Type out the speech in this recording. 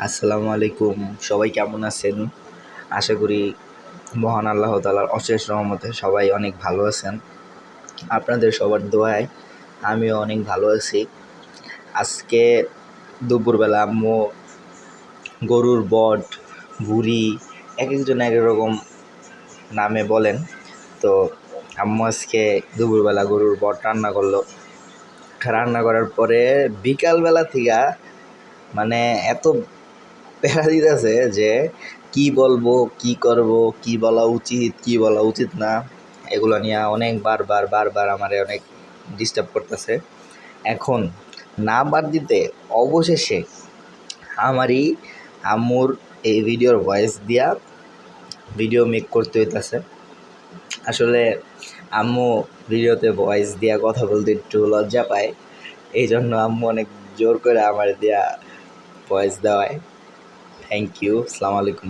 আসসালামু আলাইকুম। সবাই কেমন আছেন? আশা করি মহান আল্লাহ তাআলার অশেষ রহমতে সবাই অনেক ভালো আছেন। আপনাদের সবার দোয়ায় আমিও অনেক ভালো আছি। আজকে দুপুরবেলা আম্মু গরুর বট, ভুঁড়ি এক একজন এক এক রকম নামে বলেন। তো আম্মু আজকে দুপুরবেলা গরুর বট রান্না করলো। রান্না করার পরে বিকালবেলা থেকে মানে এত প্যারা দিতেছে যে কি বলবো, কি করব, কি বলা উচিত, কি বলা উচিত না, এগুলো নিয়ে অনেক বারবার আমারে অনেক ডিস্টার্ব করতেছে। এখন না বাদ দিতে অবশেষে আমারই আম্মুর এই ভিডিওর ভয়েস দিয়া ভিডিও মেক করতে হইতেছে। আসলে আম্মু ভিডিওতে ভয়েস দিয়া কথা বলতে একটু লজ্জা পায়, এই জন্য আম্মু অনেক জোর করে আমার দিয়া ভয়েস দেওয়ায়। Thank you. আসসালামু আলাইকুম।